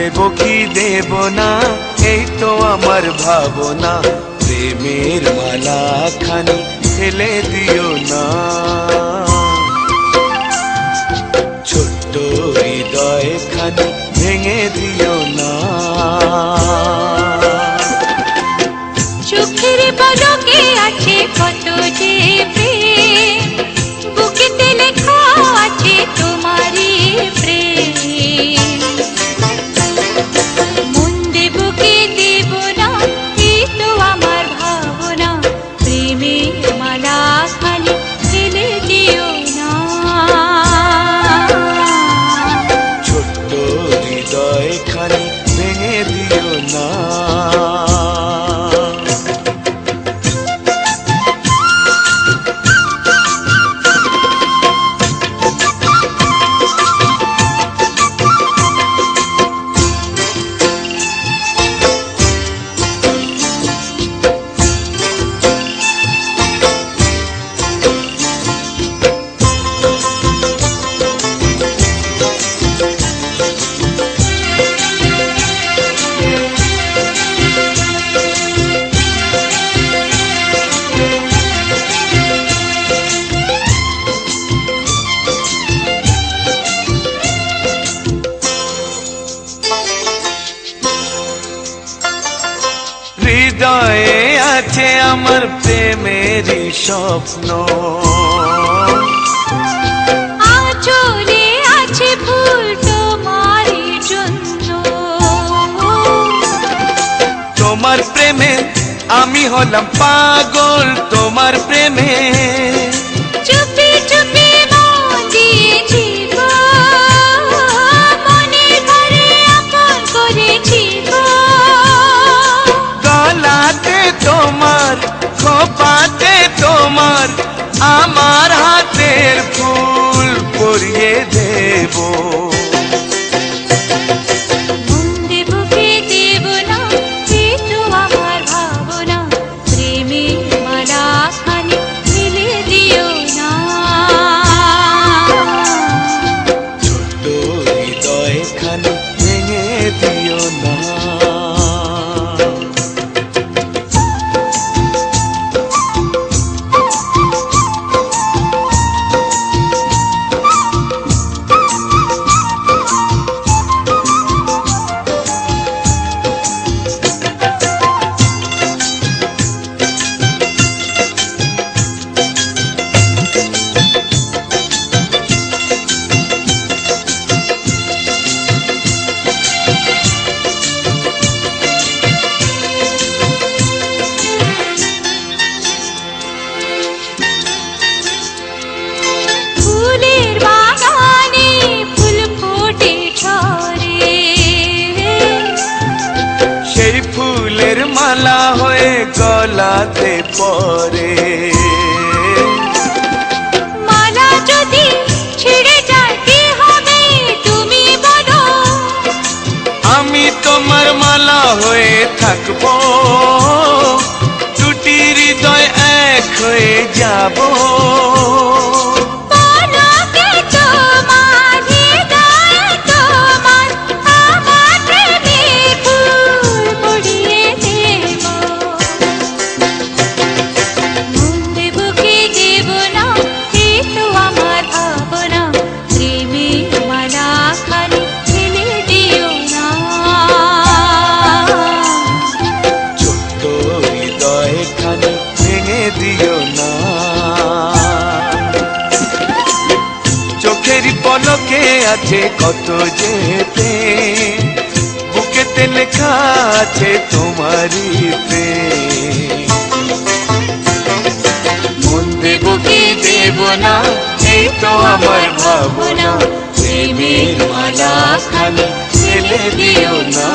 দেব কি দেব না এই তো আমার ভাবনা, প্রেমের মালা খানি ফেলে দিও না। ছোট্ট হৃদয় খানি ভেঙে দিও না। চোখের পলকে আছে কত যে প্রেম, বুকেতে লেখা আছে তোমারই প্রেম। মন দেব কি দেব না এই তো আমার ভাবনা, প্রেমের মালা খালি ফেলে দিও না। ছোট্ট হৃদয় খানি ভেঙে দিও না। হৃদয়ে আছে আমার প্রেমেরই স্বপ্ন, আঁচলে আছে ফুল তোমারই জন্য। তোমার প্রেমে আমি হলাম পাগল, তোমার প্রেমে চুপি চুপি মন দিয়েছি গো, মনের ঘরে আপন করেছি গো। গলাতে তোমার, খোপাতে তোমার, আমার হাতের ফুল পরিয়ে দেব। মন দেব কি দেব না এই তো আমার ভাবনা, প্রেমের মালা খানি ফেলে দিও না। ছোট্ট হৃদয় খানি ভেঙে দিও না। ফুলের বাগানে ফুল ফোটে ঝরে, সেই ফুলের মালা হয়ে গলাতে পরে। মালা যদি ছিঁড়ে যায় কি হবে তুমি বলো, আমি তোমার মালা হয়ে থাকবো, দুটি হৃদয় এক হয়ে যাব। পলকে তোমার হৃদয়ে তোমার, আমার প্রেমের ফুল পরিয়ে দেব। মন দেব কি দেব না এই তো আমার ভাবনা, প্রেমের মালা খালি ফেলে দিও না। ছোট্ট হৃদয় খানি ভেঙে দিও না। চোখের পলকে আছে কত যে প্রেম, বুকেতে লেখা আছে তোমারই প্রেম। মন দেব কি দেব না এই তো আমার ভাবনা, প্রেমের মালা খানি ফেলে দিও না।